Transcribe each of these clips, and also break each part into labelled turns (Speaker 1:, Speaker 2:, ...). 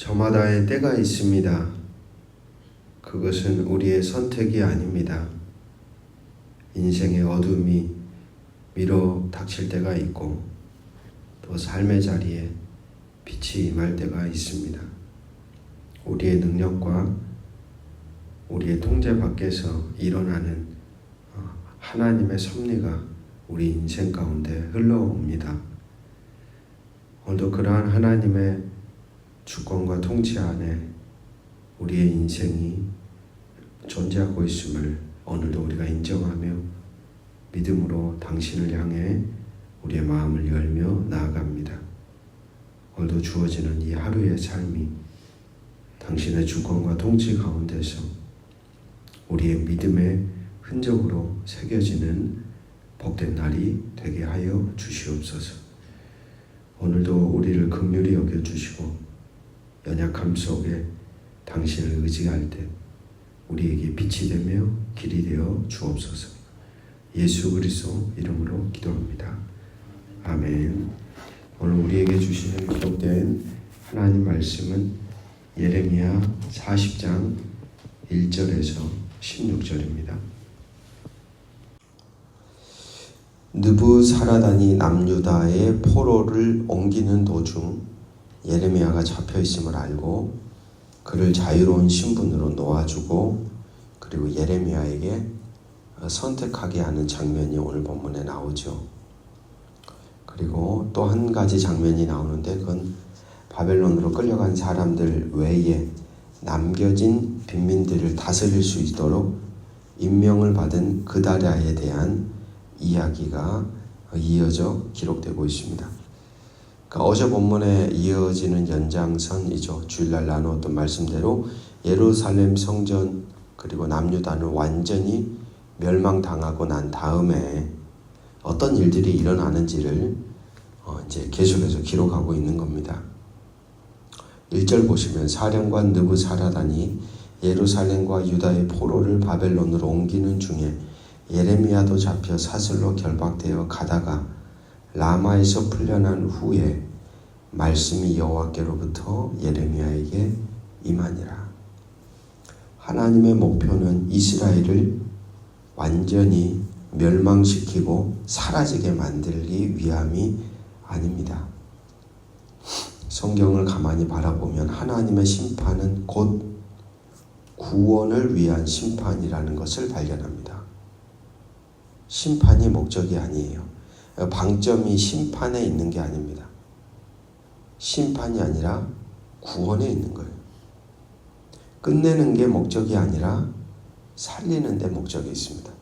Speaker 1: 저마다의 때가 있습니다. 그것은 우리의 선택이 아닙니다. 인생의 어둠이 밀어 닥칠 때가 있고 또 삶의 자리에 빛이 임할 때가 있습니다. 우리의 능력과 우리의 통제 밖에서 일어나는 하나님의 섭리가 우리 인생 가운데 흘러옵니다. 오늘도 그러한 하나님의 주권과 통치 안에 우리의 인생이 존재하고 있음을 오늘도 우리가 인정하며 믿음으로 당신을 향해 우리의 마음을 열며 나아갑니다. 오늘도 주어지는 이 하루의 삶이 당신의 주권과 통치 가운데서 우리의 믿음의 흔적으로 새겨지는 복된 날이 되게 하여 주시옵소서. 오늘도 우리를 긍휼히 여겨주시고 연약함 속에 당신을 의지할 때 우리에게 빛이 되며 길이 되어 주옵소서. 예수 그리스도 이름으로 기도합니다. 아멘. 오늘 우리에게 주시는 기록된 하나님 말씀은 예레미야 40장 1절에서 16절입니다. 느부사라단이 남유다의 포로를 옮기는 도중 예레미야가 잡혀 있음을 알고 그를 자유로운 신분으로 놓아주고 그리고 예레미야에게 선택하게 하는 장면이 오늘 본문에 나오죠. 그리고 또 한 가지 장면이 나오는데 그건 바벨론으로 끌려간 사람들 외에 남겨진 빈민들을 다스릴 수 있도록 임명을 받은 그다랴에 대한 이야기가 이어져 기록되고 있습니다. 그러니까 어제 본문에 이어지는 연장선이죠. 주일날 나누었던 말씀대로 예루살렘 성전 그리고 남유다는 완전히 멸망당하고 난 다음에 어떤 일들이 일어나는지를 이제 계속해서 기록하고 있는 겁니다. 1절 보시면 사령관 느부사라단이 예루살렘과 유다의 포로를 바벨론으로 옮기는 중에 예레미야도 잡혀 사슬로 결박되어 가다가 라마에서 풀려난 후에 말씀이 여호와께로부터 예레미야에게 임하니라. 하나님의 목표는 이스라엘을 완전히 멸망시키고 사라지게 만들기 위함이 아닙니다. 성경을 가만히 바라보면 하나님의 심판은 곧 구원을 위한 심판이라는 것을 발견합니다. 심판이 목적이 아니에요. 방점이 심판에 있는 게 아닙니다. 심판이 아니라 구원에 있는 거예요. 끝내는 게 목적이 아니라 살리는 데 목적이 있습니다.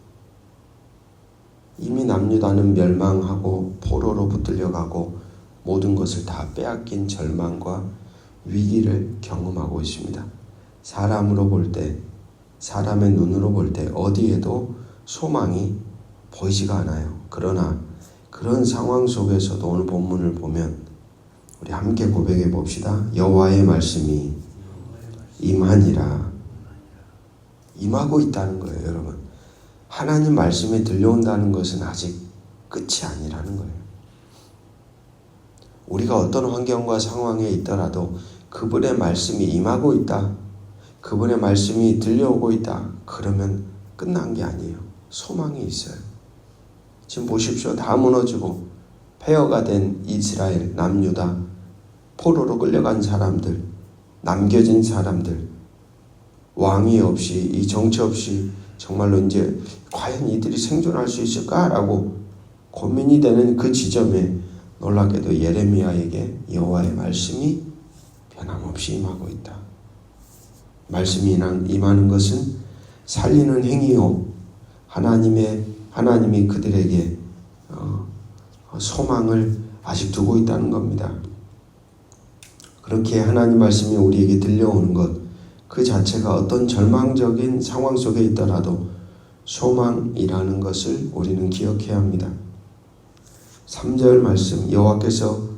Speaker 1: 이미 남유다는 멸망하고 포로로 붙들려가고 모든 것을 다 빼앗긴 절망과 위기를 경험하고 있습니다. 사람으로 볼 때, 사람의 눈으로 볼 때 어디에도 소망이 보이지가 않아요. 그러나 그런 상황 속에서도 오늘 본문을 보면 우리 함께 고백해 봅시다. 여호와의 말씀이 임하니라. 임하고 있다는 거예요, 여러분. 하나님 말씀이 들려온다는 것은 아직 끝이 아니라는 거예요. 우리가 어떤 환경과 상황에 있더라도 그분의 말씀이 임하고 있다. 그분의 말씀이 들려오고 있다. 그러면 끝난 게 아니에요. 소망이 있어요. 지금 보십시오. 다 무너지고 폐허가 된 이스라엘, 남유다, 포로로 끌려간 사람들, 남겨진 사람들, 왕이 없이 이 정치 없이 정말로 이제 과연 이들이 생존할 수 있을까라고 고민이 되는 그 지점에 놀랍게도 예레미야에게 여호와의 말씀이 변함없이 임하고 있다. 말씀이 임하는 것은 살리는 행위요. 하나님이 그들에게 소망을 아직 두고 있다는 겁니다. 그렇게 하나님 말씀이 우리에게 들려오는 것, 그 자체가 어떤 절망적인 상황 속에 있더라도 소망이라는 것을 우리는 기억해야 합니다. 3절 말씀, 여호와께서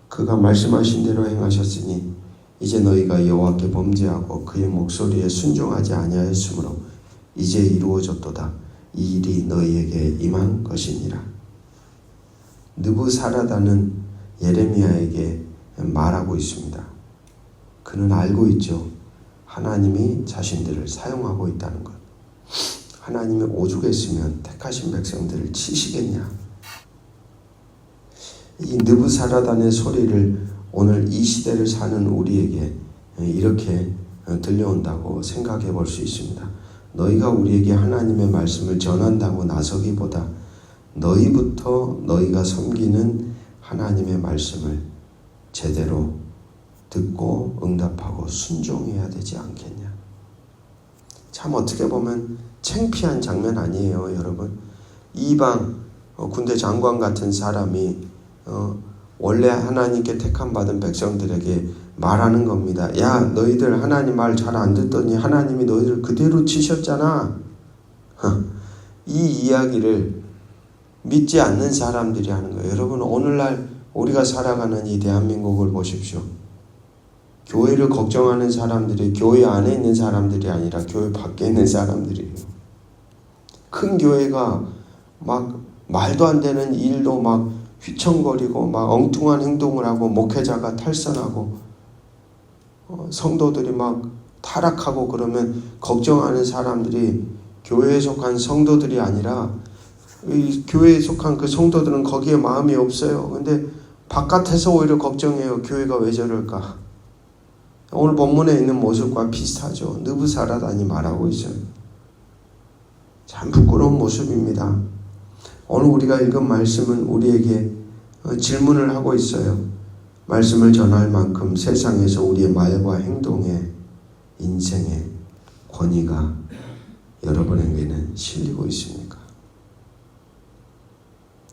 Speaker 1: 그가 말씀하신 대로 행하셨으니 이제 너희가 여호와께 범죄하고 그의 목소리에 순종하지 아니하였으므로 이제 이루어졌도다. 이 일이 너희에게 임한 것이니라. 느부사라단은 예레미야에게 말하고 있습니다. 그는 알고 있죠. 하나님이 자신들을 사용하고 있다는 것. 하나님이 오죽했으면 택하신 백성들을 치시겠냐. 이 느부사라단의 소리를 오늘 이 시대를 사는 우리에게 이렇게 들려온다고 생각해 볼 수 있습니다. 너희가 우리에게 하나님의 말씀을 전한다고 나서기보다 너희부터 너희가 섬기는 하나님의 말씀을 제대로 듣고 응답하고 순종해야 되지 않겠냐. 참 어떻게 보면 창피한 장면 아니에요, 여러분. 이방 군대 장관 같은 사람이 원래 하나님께 택함 받은 백성들에게 말하는 겁니다. 야, 너희들 하나님 말 잘 안 듣더니 하나님이 너희들 그대로 치셨잖아. 이 이야기를 믿지 않는 사람들이 하는 거예요. 여러분, 오늘날 우리가 살아가는 이 대한민국을 보십시오. 교회를 걱정하는 사람들이 교회 안에 있는 사람들이 아니라 교회 밖에 있는 사람들이에요. 큰 교회가 막 말도 안 되는 일로 막 휘청거리고 막 엉뚱한 행동을 하고 목회자가 탈선하고 성도들이 막 타락하고 그러면 걱정하는 사람들이 교회에 속한 성도들이 아니라 이 교회에 속한 그 성도들은 거기에 마음이 없어요. 근데 바깥에서 오히려 걱정해요. 교회가 왜 저럴까? 오늘 본문에 있는 모습과 비슷하죠. 느부사라단이 말하고 있어요. 참 부끄러운 모습입니다. 오늘 우리가 읽은 말씀은 우리에게 질문을 하고 있어요. 말씀을 전할 만큼 세상에서 우리의 말과 행동에 인생의 권위가 여러분에게는 실리고 있습니까?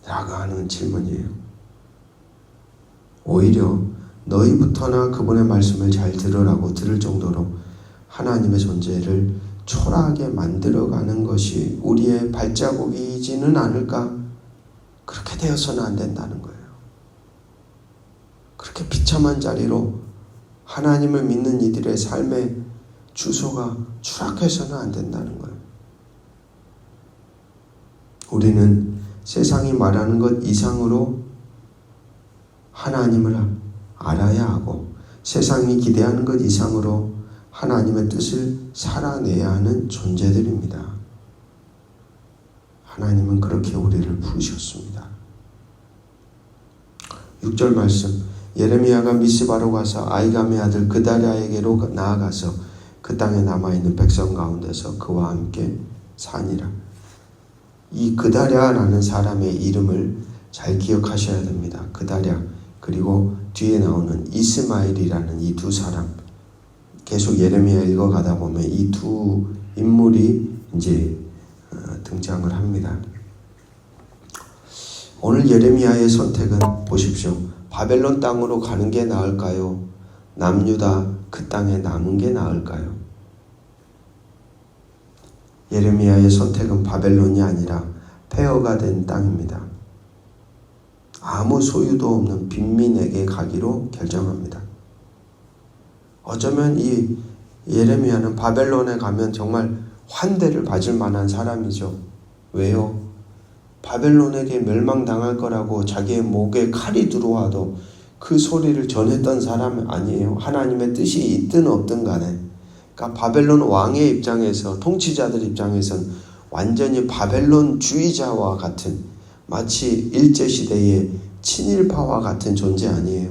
Speaker 1: 라고 하는 질문이에요. 오히려 너희부터나 그분의 말씀을 잘 들으라고 들을 정도로 하나님의 존재를 초라하게 만들어가는 것이 우리의 발자국이지는 않을까? 그렇게 되어서는 안 된다는 거예요. 그렇게 비참한 자리로 하나님을 믿는 이들의 삶의 주소가 추락해서는 안 된다는 거예요. 우리는 세상이 말하는 것 이상으로 하나님을 알아야 하고 세상이 기대하는 것 이상으로 하나님의 뜻을 살아내야 하는 존재들입니다. 하나님은 그렇게 우리를 부르셨습니다. 6절 말씀, 예레미야가 미스바로 가서 아이감의 아들 그다랴에게로 나아가서 그 땅에 남아있는 백성 가운데서 그와 함께 사니라. 이 그다랴라는 사람의 이름을 잘 기억하셔야 됩니다. 그다랴 그리고 뒤에 나오는 이스마엘이라는 이 두 사람, 계속 예레미야 읽어가다 보면 이 두 인물이 이제 등장을 합니다. 오늘 예레미야의 선택은 보십시오. 바벨론 땅으로 가는 게 나을까요? 남유다 그 땅에 남은 게 나을까요? 예레미야의 선택은 바벨론이 아니라 폐허가 된 땅입니다. 아무 소유도 없는 빈민에게 가기로 결정합니다. 어쩌면 이 예레미야는 바벨론에 가면 정말 환대를 받을 만한 사람이죠. 왜요? 바벨론에게 멸망당할 거라고 자기의 목에 칼이 들어와도 그 소리를 전했던 사람 아니에요. 하나님의 뜻이 있든 없든 간에. 그러니까 바벨론 왕의 입장에서, 통치자들 입장에선 완전히 바벨론주의자와 같은, 마치 일제시대의 친일파와 같은 존재 아니에요.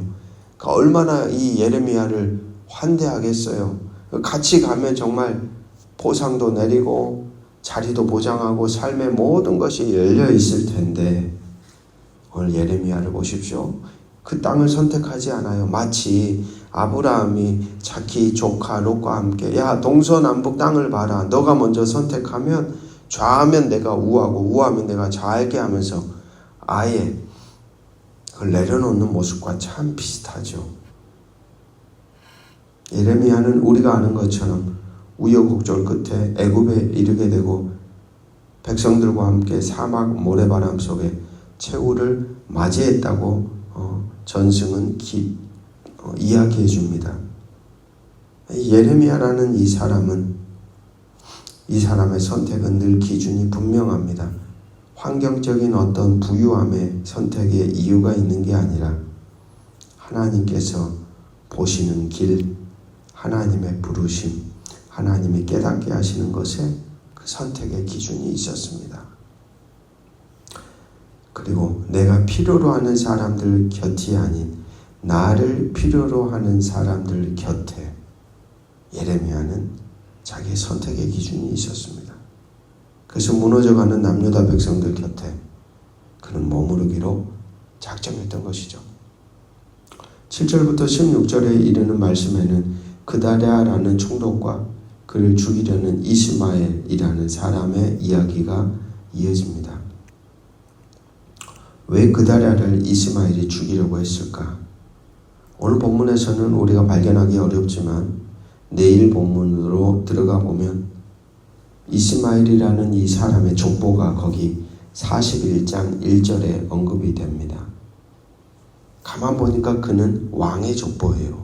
Speaker 1: 그러니까 얼마나 이 예레미야를 환대하겠어요. 같이 가면 정말 보상도 내리고 자리도 보장하고 삶의 모든 것이 열려 있을 텐데 오늘 예레미야를 보십시오. 그 땅을 선택하지 않아요. 마치 아브라함이 자기 조카 롯과 함께 야 동서남북 땅을 봐라. 너가 먼저 선택하면 좌하면 내가 우하고 우하면 내가 좌하게 하면서 아예 그걸 내려놓는 모습과 참 비슷하죠. 예레미야는 우리가 아는 것처럼 우여곡절 끝에 애굽에 이르게 되고 백성들과 함께 사막 모래바람 속에 최후를 맞이했다고 전승은 이야기해 줍니다. 예레미야라는 이 사람의 선택은 늘 기준이 분명합니다. 환경적인 어떤 부유함의 선택에 이유가 있는 게 아니라 하나님께서 보시는 길, 하나님의 부르심, 하나님이 깨닫게 하시는 것에 그 선택의 기준이 있었습니다. 그리고 내가 필요로 하는 사람들 곁이 아닌 나를 필요로 하는 사람들 곁에 예레미야는 자기의 선택의 기준이 있었습니다. 그래서 무너져가는 남유다 백성들 곁에 그는 머무르기로 작정했던 것이죠. 7절부터 16절에 이르는 말씀에는 그다랴라는 총독과 그를 죽이려는 이스마엘이라는 사람의 이야기가 이어집니다. 왜 그다랴를 이스마엘이 죽이려고 했을까? 오늘 본문에서는 우리가 발견하기 어렵지만 내일 본문으로 들어가 보면 이스마엘이라는 이 사람의 족보가 거기 41장 1절에 언급이 됩니다. 가만 보니까 그는 왕의 족보예요.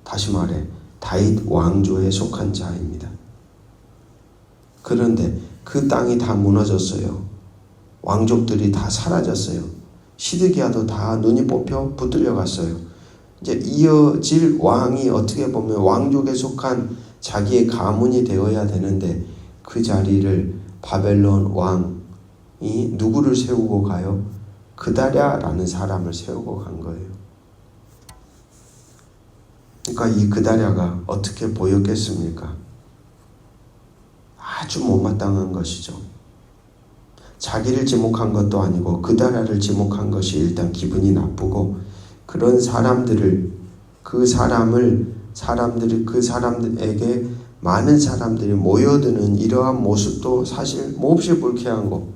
Speaker 1: 다시 말해 다윗 왕조에 속한 자입니다. 그런데 그 땅이 다 무너졌어요. 왕족들이 다 사라졌어요. 시드기야도 다 눈이 뽑혀 붙들려 갔어요. 이제 이어질 왕이 어떻게 보면 왕족에 속한 자기의 가문이 되어야 되는데 그 자리를 바벨론 왕이 누구를 세우고 가요? 그다랴라는 사람을 세우고 간 거예요. 그러니까 이 그다랴가 어떻게 보였겠습니까? 아주 못마땅한 것이죠. 자기를 지목한 것도 아니고 그다랴를 지목한 것이 일단 기분이 나쁘고 그런 사람들을 그 사람들에게 많은 사람들이 모여드는 이러한 모습도 사실 몹시 불쾌한 거.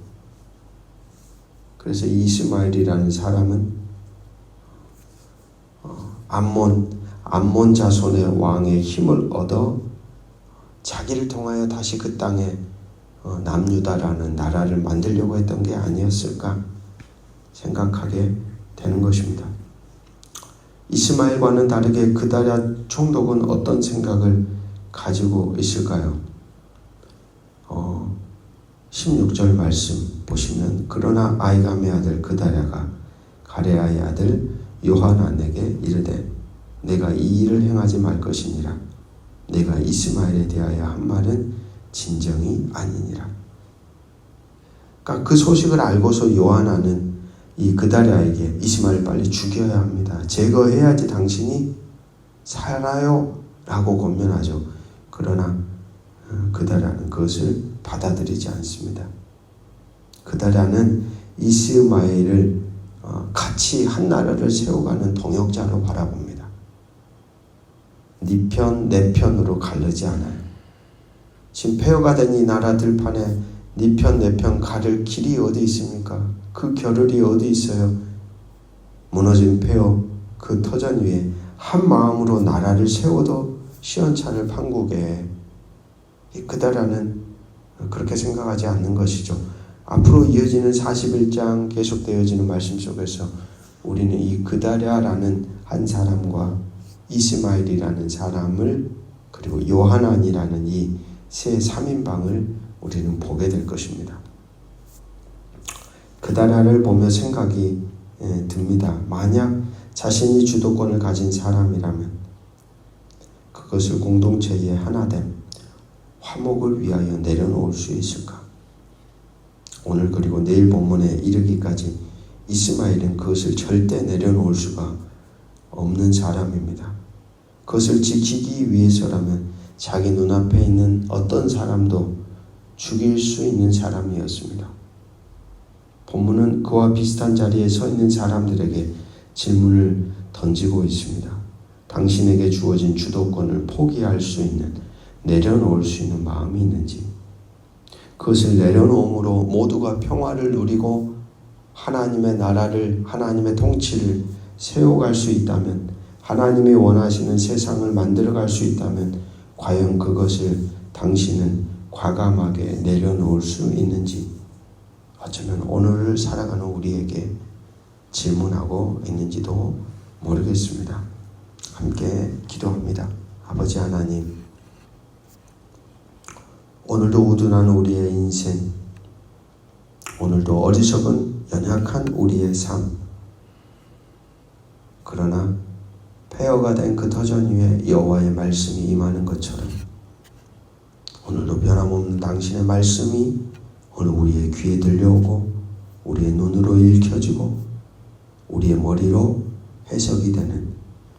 Speaker 1: 그래서 이스마엘이라는 사람은 암몬 자손의 왕의 힘을 얻어 자기를 통하여 다시 그 땅에 남유다라는 나라를 만들려고 했던 게 아니었을까 생각하게 되는 것입니다. 이스마엘과는 다르게 그다랴 총독은 어떤 생각을 가지고 있을까요? 16절 말씀 보시면 그러나 아이감의 아들 그다랴가 가레아의 아들 요하난에게 이르되 내가 이 일을 행하지 말 것이니라. 내가 이스마엘에 대하여 한 말은 진정이 아니니라. 그러니까 그 소식을 알고서 요하난은 이 그다랴에게 이스마엘 빨리 죽여야 합니다. 제거해야지 당신이 살아요 라고 권면하죠. 그러나 그다랴는 그것을 받아들이지 않습니다. 그다랴는 이스마엘을 같이 한 나라를 세워가는 동역자로 바라봅니다. 네 편, 내 편으로 가르지 않아요. 지금 폐허가 된 이 나라 들판에 네 편, 내 편 가를 길이 어디 있습니까? 그 겨를이 어디 있어요? 무너진 폐허 그 터전 위에 한 마음으로 나라를 세워도 시원찮을 판국에 그다랴는 그렇게 생각하지 않는 것이죠. 앞으로 이어지는 41장 계속되어지는 말씀 속에서 우리는 이 그다랴라는 한 사람과 이스마엘이라는 사람을 그리고 요하난이라는 이 세 3인방을 우리는 보게 될 것입니다. 그다랴를 보며 생각이 듭니다. 만약 자신이 주도권을 가진 사람이라면 그것을 공동체의 하나됨, 화목을 위하여 내려놓을 수 있을까? 오늘 그리고 내일 본문에 이르기까지 이스마엘은 그것을 절대 내려놓을 수가 없는 사람입니다. 그것을 지키기 위해서라면 자기 눈앞에 있는 어떤 사람도 죽일 수 있는 사람이었습니다. 본문은 그와 비슷한 자리에 서 있는 사람들에게 질문을 던지고 있습니다. 당신에게 주어진 주도권을 포기할 수 있는, 내려놓을 수 있는 마음이 있는지, 그것을 내려놓음으로 모두가 평화를 누리고 하나님의 나라를, 하나님의 통치를 세워갈 수 있다면, 하나님이 원하시는 세상을 만들어갈 수 있다면 과연 그것을 당신은 과감하게 내려놓을 수 있는지 어쩌면 오늘을 살아가는 우리에게 질문하고 있는지도 모르겠습니다. 함께 기도합니다. 아버지 하나님, 오늘도 우둔한 우리의 인생, 오늘도 어리석은 연약한 우리의 삶, 그러나 폐허가 된 그 터전 위에 여호와의 말씀이 임하는 것처럼 오늘도 변함없는 당신의 말씀이 오늘 우리의 귀에 들려오고 우리의 눈으로 읽혀지고 우리의 머리로 해석이 되는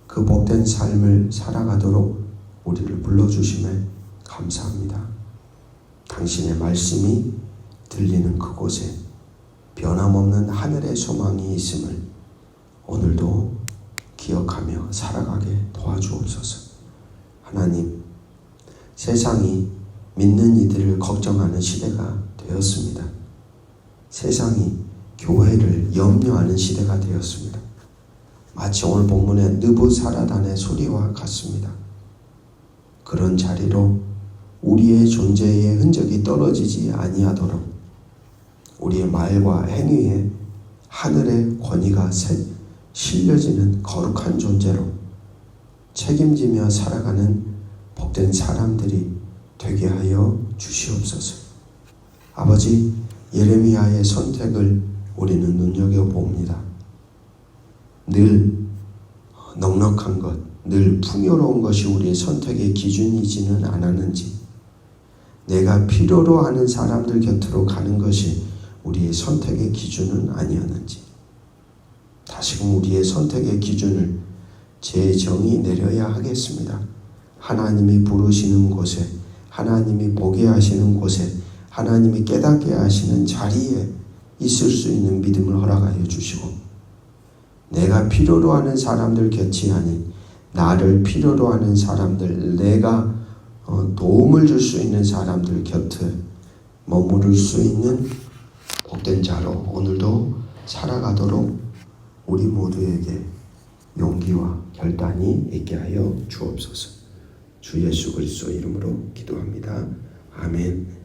Speaker 1: 그 복된 삶을 살아가도록 우리를 불러주심에 감사합니다. 당신의 말씀이 들리는 그곳에 변함없는 하늘의 소망이 있음을 오늘도 기억하며 살아가게 도와주옵소서. 하나님, 세상이 믿는 이들을 걱정하는 시대가 되었습니다. 세상이 교회를 염려하는 시대가 되었습니다. 마치 오늘 본문의 느부사라단의 소리와 같습니다. 그런 자리로 우리의 존재의 흔적이 떨어지지 아니하도록 우리의 말과 행위에 하늘의 권위가 실려지는 거룩한 존재로 책임지며 살아가는 복된 사람들이 되게 하여 주시옵소서. 아버지, 예레미야의 선택을 우리는 눈여겨봅니다. 늘 넉넉한 것, 늘 풍요로운 것이 우리의 선택의 기준이지는 않았는지, 내가 필요로 하는 사람들 곁으로 가는 것이 우리의 선택의 기준은 아니었는지, 다시금 우리의 선택의 기준을 재정의 내려야 하겠습니다. 하나님이 부르시는 곳에, 하나님이 보게 하시는 곳에, 하나님이 깨닫게 하시는 자리에 있을 수 있는 믿음을 허락하여 주시고, 내가 필요로 하는 사람들 곁이 아닌 나를 필요로 하는 사람들, 내가 도움을 줄 수 있는 사람들 곁에 머무를 수 있는 복된 자로 오늘도 살아가도록 우리 모두에게 용기와 결단이 있게 하여 주옵소서. 주 예수 그리스도 이름으로 기도합니다. 아멘.